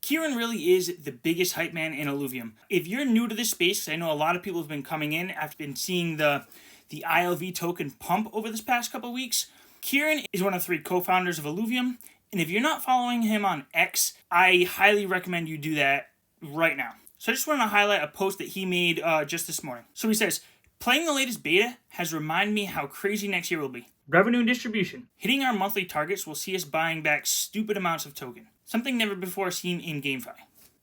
Kieran really is the biggest hype man in Illuvium. If you're new to this space, because I know a lot of people have been coming in after been seeing the ILV token pump over this past couple of weeks, Kieran is one of 3 co-founders of Illuvium, and if you're not following him on X, I highly recommend you do that right now. So I just want to highlight a post that he made just this morning. So he says, playing the latest beta has reminded me how crazy next year will be. Revenue and distribution. Hitting our monthly targets will see us buying back stupid amounts of token. Something never before seen in GameFi.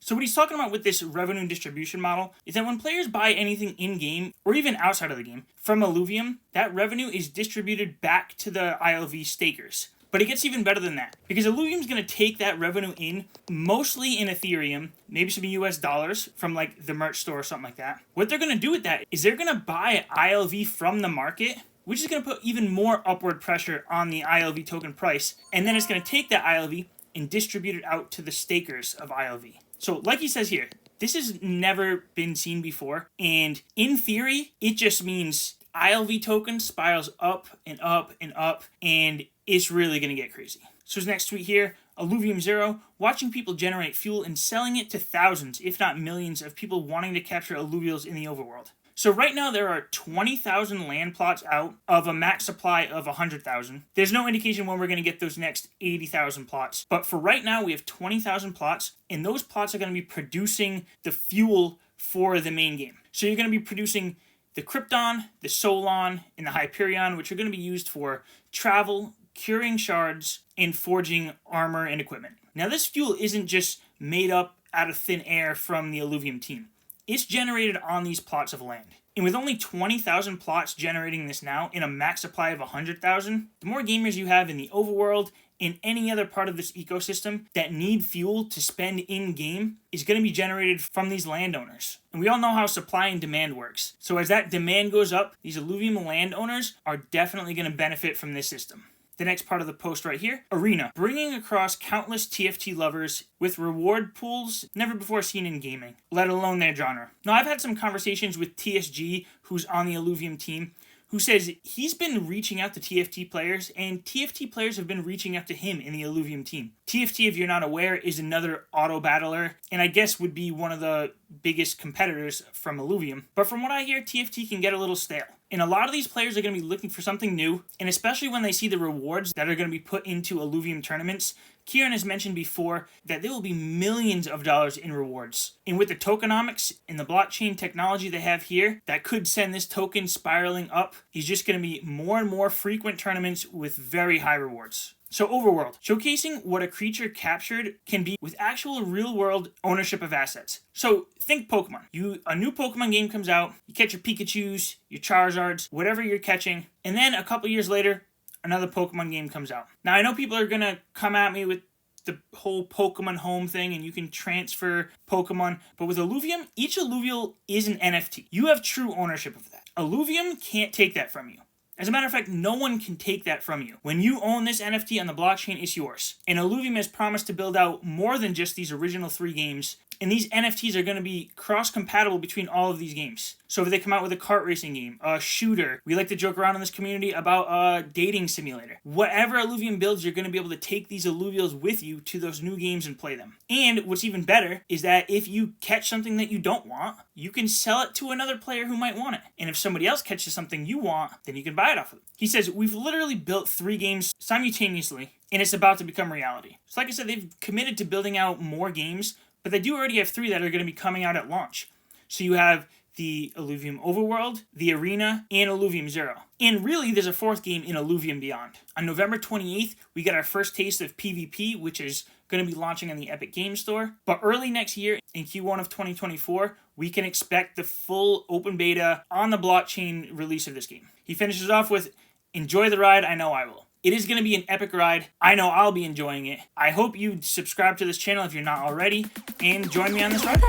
So what he's talking about with this revenue and distribution model is that when players buy anything in-game, or even outside of the game, from Illuvium, that revenue is distributed back to the ILV stakers. But it gets even better than that, because Illuvium's going to take that revenue in, mostly in Ethereum, maybe some US dollars from like the merch store or something like that. What they're going to do with that is they're going to buy ILV from the market, which is going to put even more upward pressure on the ILV token price, and then it's going to take that ILV and distribute it out to the stakers of ILV. So like he says here, this has never been seen before, and in theory, it just means ILV token spirals up and up and up, and it's really going to get crazy. So his next tweet here, Illuvium 0, watching people generate fuel and selling it to thousands, if not millions, of people wanting to capture alluvials in the overworld. So right now there are 20,000 land plots out of a max supply of 100,000. There's no indication when we're going to get those next 80,000 plots. But for right now, we have 20,000 plots, and those plots are going to be producing the fuel for the main game. So you're going to be producing the Krypton, the Solon, and the Hyperion, which are going to be used for travel, curing shards, and forging armor and equipment. Now this fuel isn't just made up out of thin air from the Illuvium team. It's generated on these plots of land. And with only 20,000 plots generating this now in a max supply of 100,000, the more gamers you have in the overworld and any other part of this ecosystem that need fuel to spend in-game is going to be generated from these landowners. And we all know how supply and demand works. So as that demand goes up, these Illuvium landowners are definitely going to benefit from this system. The next part of the post right here, Arena, bringing across countless TFT lovers with reward pools never before seen in gaming, let alone their genre. Now, I've had some conversations with TSG, who's on the Illuvium team, who says he's been reaching out to TFT players, and TFT players have been reaching out to him in the Illuvium team. TFT, if you're not aware, is another auto battler, and I guess would be one of the biggest competitors from Illuvium. But from what I hear, TFT can get a little stale. And a lot of these players are going to be looking for something new, and especially when they see the rewards that are going to be put into Illuvium tournaments. Kieran has mentioned before that there will be millions of dollars in rewards. And with the tokenomics and the blockchain technology they have here, that could send this token spiraling up. He's just going to be more and more frequent tournaments with very high rewards. So Overworld, showcasing what a creature captured can be with actual real-world ownership of assets. So think Pokemon. A new Pokemon game comes out, you catch your Pikachus, your Charizards, whatever you're catching, and then a couple years later, another Pokemon game comes out. Now I know people are going to come at me with the whole Pokemon Home thing, and you can transfer Pokemon, but with Illuvium, each alluvial is an NFT. You have true ownership of that. Illuvium can't take that from you. As a matter of fact, no one can take that from you. When you own this NFT on the blockchain, it's yours. And Illuvium has promised to build out more than just these original 3 games. And these NFTs are going to be cross-compatible between all of these games. So if they come out with a kart racing game, a shooter, we like to joke around in this community about a dating simulator. Whatever Illuvium builds, you're going to be able to take these alluvials with you to those new games and play them. And what's even better is that if you catch something that you don't want, you can sell it to another player who might want it. And if somebody else catches something you want, then you can buy it off of them. He says, we've literally built 3 games simultaneously, and it's about to become reality. So like I said, they've committed to building out more games, but they do already have 3 that are going to be coming out at launch. So you have the Illuvium Overworld, the Arena, and Illuvium 0. And really, there's a 4th game in Illuvium Beyond. On November 28th, we get our first taste of PvP, which is going to be launching on the Epic Games Store. But early next year, in Q1 of 2024, we can expect the full open beta on the blockchain release of this game. He finishes off with, enjoy the ride, I know I will. It is going to be an epic ride. I know I'll be enjoying it. I hope you subscribe to this channel if you're not already, and join me on this ride.